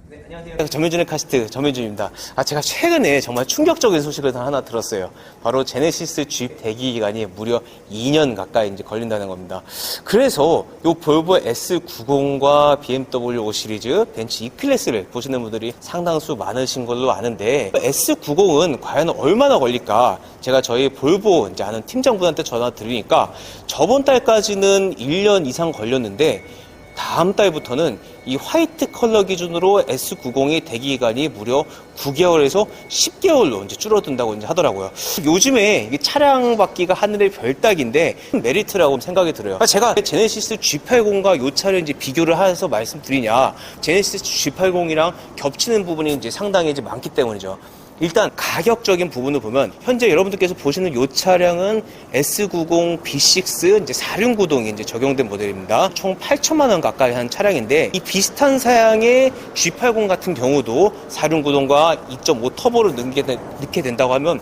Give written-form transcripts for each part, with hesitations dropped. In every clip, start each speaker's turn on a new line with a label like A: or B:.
A: 네, 안녕하세요. 전매준의 카스트 전매준입니다. 제가 최근에 정말 충격적인 소식을 하나 들었어요. 바로 제네시스 G 대기 기간이 무려 2년 가까이 이제 걸린다는 겁니다. 그래서 요 볼보 S90과 BMW 5 시리즈 벤츠 E클래스를 보시는 분들이 상당수 많으신 걸로 아는데 S90은 과연 얼마나 걸릴까? 제가 저희 볼보 이제 아는 팀장분한테 전화 드리니까 저번 달까지는 1년 이상 걸렸는데 다음 달부터는 이 화이트 컬러 기준으로 S90의 대기 기간이 무려 9개월에서 10개월로 이제 줄어든다고 이제 하더라고요. 요즘에 이 차량 바퀴가 하늘의 별따기인데 메리트라고 생각이 들어요. 제가 제네시스 G80과 이 차를 이제 비교를 해서 말씀드리냐, 제네시스 G80이랑 겹치는 부분이 이제 상당히 이제 많기 때문이죠. 일단 가격적인 부분을 보면 현재 여러분들께서 보시는 이 차량은 S90 B6 이제 4륜구동이 이제 적용된 모델입니다. 총 8천만 원 가까이 하는 차량인데 이 비슷한 사양의 G80 같은 경우도 4륜구동과 2.5 터보를 넣게 된다고 하면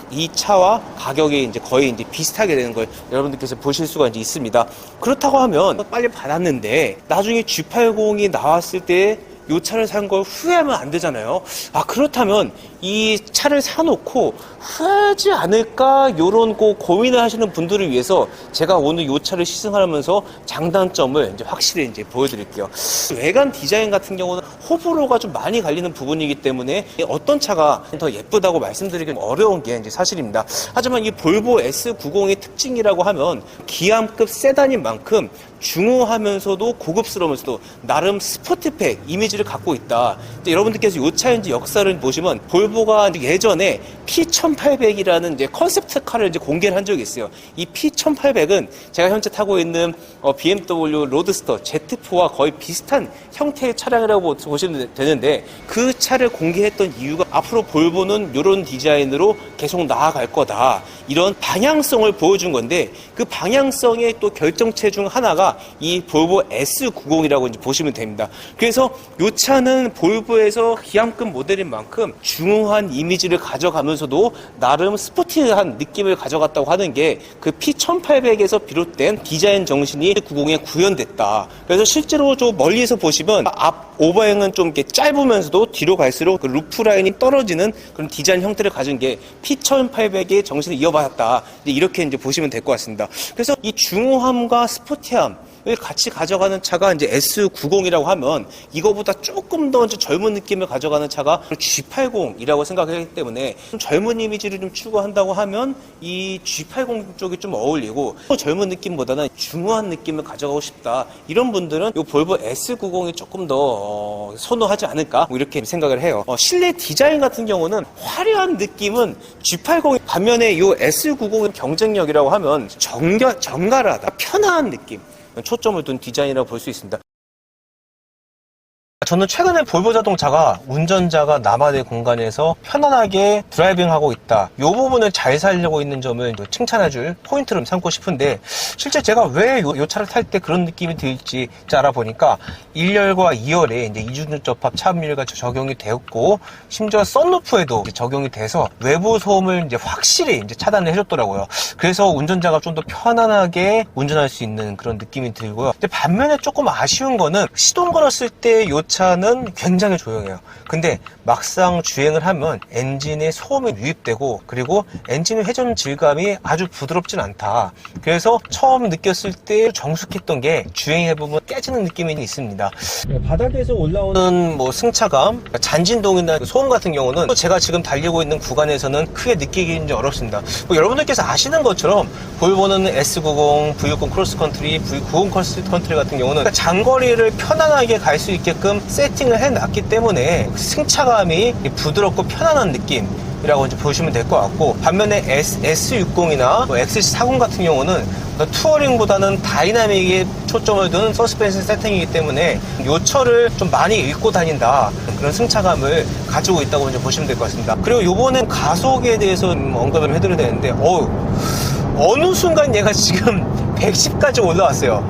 A: 이 차와 가격이 이제 거의 이제 비슷하게 되는 걸 여러분들께서 보실 수가 이제 있습니다. 그렇다고 하면 빨리 받았는데 나중에 G80이 나왔을 때 이 차를 산 걸 후회하면 안 되잖아요. 그렇다면 이 차를 사놓고 후회하지 않을까 요런 고민을 하시는 분들을 위해서 제가 오늘 이 차를 시승하면서 장단점을 이제 확실히 이제 보여드릴게요. 외관 디자인 같은 경우는 호불호가 좀 많이 갈리는 부분이기 때문에 어떤 차가 더 예쁘다고 말씀드리기 어려운 게 이제 사실입니다. 하지만 이 볼보 S90의 특징이라고 하면 기암급 세단인 만큼 중후하면서도 고급스러우면서도 나름 스포티팩 이미지를 갖고 있다. 여러분들께서 이 차의 이제 역사를 보시면 볼보가 예전에 P1800이라는 이제 컨셉트카를 이제 공개를 한 적이 있어요. 이 P1800은 제가 현재 타고 있는 BMW 로드스터 Z4와 거의 비슷한 형태의 차량이라고 보시면 되는데 그 차를 공개했던 이유가 앞으로 볼보는 이런 디자인으로 계속 나아갈 거다. 이런 방향성을 보여준 건데 그 방향성의 또 결정체 중 하나가 이 볼보 S90이라고 이제 보시면 됩니다. 그래서 이 차는 볼보에서 기암급 모델인 만큼 중후한 이미지를 가져가면서도 나름 스포티한 느낌을 가져갔다고 하는 게 그 P1800에서 비롯된 디자인 정신이 90에 구현됐다. 그래서 실제로 좀 멀리서 보시면 앞 오버행은 좀 이렇게 짧으면서도 뒤로 갈수록 그 루프 라인이 떨어지는 그런 디자인 형태를 가진 게 P1800의 정신을 이어받았다. 이렇게 이제 보시면 될 것 같습니다. 그래서 이 중후함과 스포티함 같이 가져가는 차가 이제 S90이라고 하면 이거보다 조금 더 젊은 느낌을 가져가는 차가 G80이라고 생각하기 때문에 좀 젊은 이미지를 좀 추구한다고 하면 이 G80 쪽이 좀 어울리고 젊은 느낌보다는 중후한 느낌을 가져가고 싶다. 이런 분들은 이 볼보 S90이 조금 더 선호하지 않을까 이렇게 생각을 해요. 실내 디자인 같은 경우는 화려한 느낌은 G80 반면에 이 S90의 경쟁력이라고 하면 정갈하다, 편안한 느낌. 초점을 둔 디자인이라고 볼 수 있습니다. 저는 최근에 볼보 자동차가 운전자가 나만의 공간에서 편안하게 드라이빙하고 있다. 이 부분을 잘 살려고 있는 점을 칭찬해줄 포인트로 삼고 싶은데 실제 제가 왜 이 차를 탈 때 그런 느낌이 들지 알아보니까 1열과 2열에 이제 이중적 접합 차음유리가 적용이 되었고 심지어 썬루프에도 적용이 돼서 외부 소음을 이제 확실히 이제 차단을 해줬더라고요. 그래서 운전자가 좀 더 편안하게 운전할 수 있는 그런 느낌이 들고요. 근데 반면에 조금 아쉬운 거는 시동 걸었을 때 이 차는 굉장히 조용해요. 근데 막상 주행을 하면 엔진에 소음이 유입되고 그리고 엔진의 회전 질감이 아주 부드럽진 않다. 그래서 처음 느꼈을 때 정숙했던 게 주행해보면 깨지는 느낌이 있습니다. 바닥에서 올라오는 승차감, 잔진동이나 소음 같은 경우는 제가 지금 달리고 있는 구간에서는 크게 느끼기 어렵습니다. 여러분들께서 아시는 것처럼 볼보는 S90, V60 크로스컨트리, V90 크로스컨트리 같은 경우는 장거리를 편안하게 갈 수 있게끔 세팅을 해놨기 때문에 승차감이 부드럽고 편안한 느낌이라고 이제 보시면 될 것 같고 반면에 S60이나 XC40 같은 경우는 투어링보다는 다이나믹에 초점을 둔 서스펜션 세팅이기 때문에 요철을 좀 많이 읽고 다닌다 그런 승차감을 가지고 있다고 이제 보시면 될 것 같습니다. 그리고 요번엔 가속에 대해서 언급을 해드려야 되는데 어느 순간 얘가 지금 110까지 올라왔어요.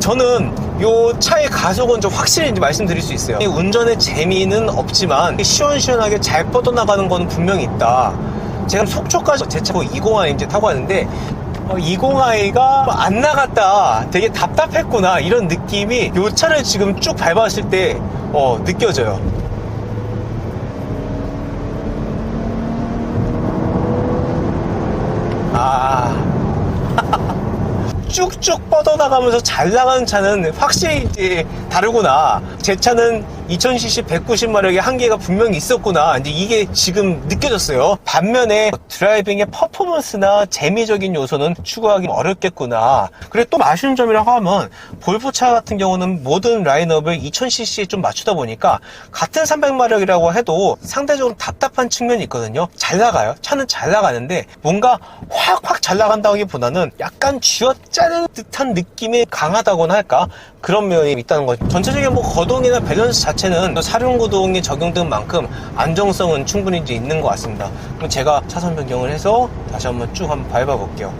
A: 저는 요 차의 가속은 좀 확실히 이제 말씀드릴 수 있어요. 운전의 재미는 없지만 시원시원하게 잘 뻗어나가는 건 분명히 있다. 제가 속초까지 제 차 201 이제 타고 왔는데 20i가 안 나갔다, 되게 답답했구나, 이런 느낌이 이 차를 지금 쭉 밟았을 때 느껴져요. 쭉쭉 뻗어나가면서 잘 나가는 차는 확실히 이제 다르구나. 제 차는 2000cc 190마력의 한계가 분명히 있었구나. 이제 이게 지금 느껴졌어요. 반면에 드라이빙의 퍼포먼스나 재미적인 요소는 추구하기 어렵겠구나. 그리고 또 아쉬운 점이라고 하면 볼보차 같은 경우는 모든 라인업을 2000cc에 좀 맞추다 보니까 같은 300마력이라고 해도 상대적으로 답답한 측면이 있거든요. 잘 나가요. 차는 잘 나가는데 뭔가 확 잘 나간다기보다는 약간 쥐어짜는 듯한 느낌이 강하다고나 할까? 그런 면이 있다는 거죠. 전체적인 거동이나 밸런스 자체는 사륜구동에 적용된 만큼 안정성은 충분히 이제 있는 것 같습니다. 그럼 제가 차선 변경을 해서 다시 한번 쭉 한번 밟아 볼게요.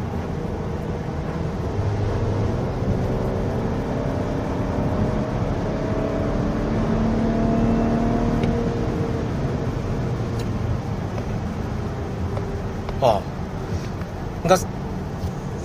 A: 그러니까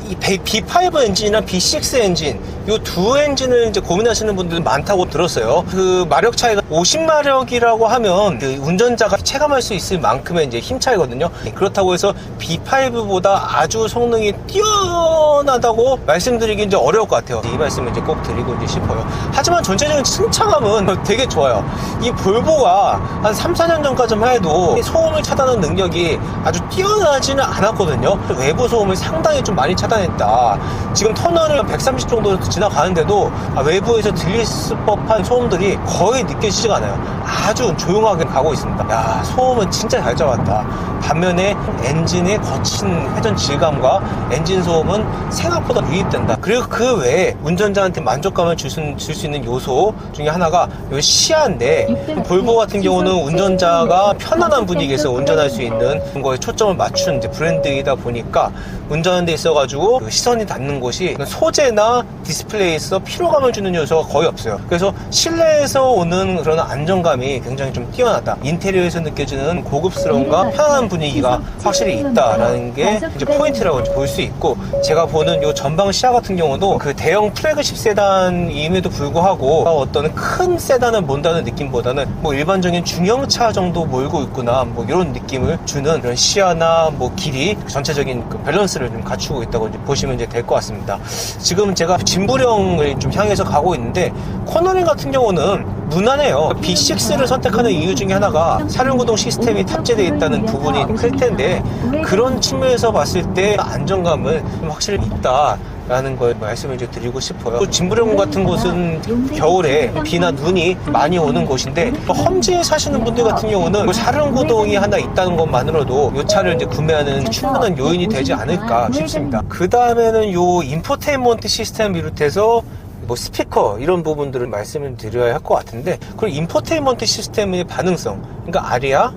A: 이 B5 엔진이나 B6 엔진, 이 두 엔진을 이제 고민하시는 분들이 많다고 들었어요. 그 마력 차이가 50마력이라고 하면 그 운전자가 체감할 수 있을 만큼의 이제 힘 차이거든요. 그렇다고 해서 B5보다 아주 성능이 뛰어나다고 말씀드리기 이제 어려울 것 같아요. 이 말씀을 이제 꼭 드리고 이제 싶어요. 하지만 전체적인 승차감은 되게 좋아요. 이 볼보가 한 3, 4년 전까지만 해도 소음을 차단하는 능력이 아주 뛰어나지는 않았거든요. 외부 소음을 상당히 좀 많이 차단했다. 지금 터널을 130 정도 지나가는데도 외부에서 들릴 법한 소음들이 거의 느껴지지가 않아요. 아주 조용하게 가고 있습니다. 야, 소음은 진짜 잘 잡았다. 반면에 엔진의 거친 회전 질감과 엔진 소음은 생각보다 유입된다. 그리고 그 외에 운전자한테 만족감을 줄 수 있는 요소 중에 하나가 이 시야인데, 볼보 같은 경우는 운전자가 편안한 분위기에서 운전할 수 있는 거에 초점을 맞춘 이제 브랜드이다 보니까 운전하는 데 있어가지고 그 시선이 닿는 곳이 소재나 디스플레이에서 피로감을 주는 요소가 거의 없어요. 그래서 실내에서 오는 그런 안정감이 굉장히 좀 뛰어나다. 인테리어에서 느껴지는 고급스러움과 편안한 분위기가 확실히 있다라는 게 이제 포인트라고 볼 수 있고, 제가 보는 요 전방 시야 같은 경우도 그 대형 플래그십 세단임에도 불구하고 어떤 큰 세단을 mon다는 느낌보다는 뭐 일반적인 중형차 정도 몰고 있구나, 뭐 이런 느낌을 주는 그런 시야나 뭐 길이, 전체적인 그 밸런스를 좀 갖추고 있다고 이제 보시면 이제 될 것 같습니다. 지금 제가 진부령을 좀 향해서 가고 있는데, 코너링 같은 경우는 무난해요. B6를 선택하는 이유 중에 하나가 사륜구동 시스템이 탑재되어 있다는 부분이 클 텐데, 그런 측면에서 봤을 때 안정감은 좀 확실히 있다 라는 걸 말씀을 이제 드리고 싶어요. 또 진부령 같은 곳은 겨울에 비나 눈이 많이 오는 곳인데, 험지에 사시는 분들 같은 경우는 사륜구동이 하나 있다는 것만으로도 이 차를 이제 구매하는 충분한 요인이 되지 않을까 싶습니다. 그 다음에는 요 인포테인먼트 시스템 비롯해서 뭐 스피커 이런 부분들을 말씀을 드려야 할 것 같은데, 그리고 인포테인먼트 시스템의 반응성, 그러니까 아리아,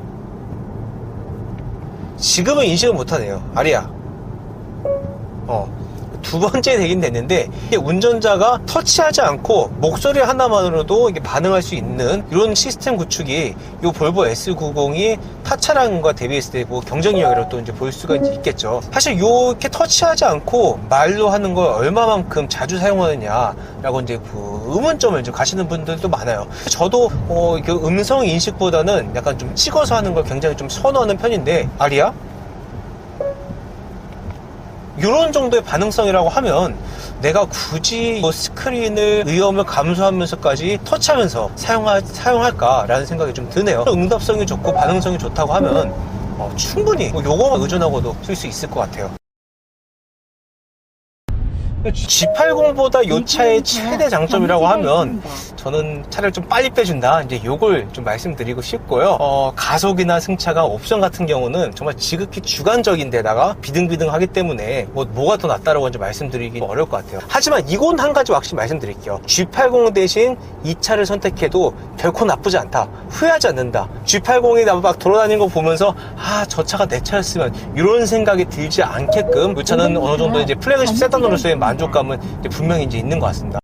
A: 지금은 인식을 못하네요. 아리아 두 번째 되긴 됐는데, 이게 운전자가 터치하지 않고 목소리 하나만으로도 이게 반응할 수 있는 이런 시스템 구축이 이 볼보 S90이 타 차량과 대비했을 때 뭐 경쟁력이라고 또 이제 볼 수가 있겠죠. 사실 이렇게 터치하지 않고 말로 하는 걸 얼마만큼 자주 사용하느냐라고 이제 그 의문점을 이제 가시는 분들도 많아요. 저도 그 음성 인식보다는 약간 좀 찍어서 하는 걸 굉장히 좀 선호하는 편인데, 아리아? 이런 정도의 반응성이라고 하면 내가 굳이 뭐 스크린을 위험을 감수하면서까지 터치하면서 사용할까라는 생각이 좀 드네요. 응답성이 좋고 반응성이 좋다고 하면 충분히 요거만 의존하고도 쓸 수 있을 것 같아요. G80보다 이 차의 최대 장점이라고 하면 저는 차를 좀 빨리 빼준다, 이제 요걸 좀 말씀드리고 싶고요. 가속이나 승차감 옵션 같은 경우는 정말 지극히 주관적인 데다가 비등비등하기 때문에 뭐가 더 낫다라고 이제 말씀드리기 어려울 것 같아요. 하지만 이건 한 가지 확실히 말씀드릴게요. G80 대신 이 차를 선택해도 결코 나쁘지 않다, 후회하지 않는다. G80이 막 돌아다니는 거 보면서 저 차가 내 차였으면 이런 생각이 들지 않게끔 이 차는 어느 정도 이제 플래그십 세단으로서의 만족감은 이제 분명히 이제 있는 것 같습니다.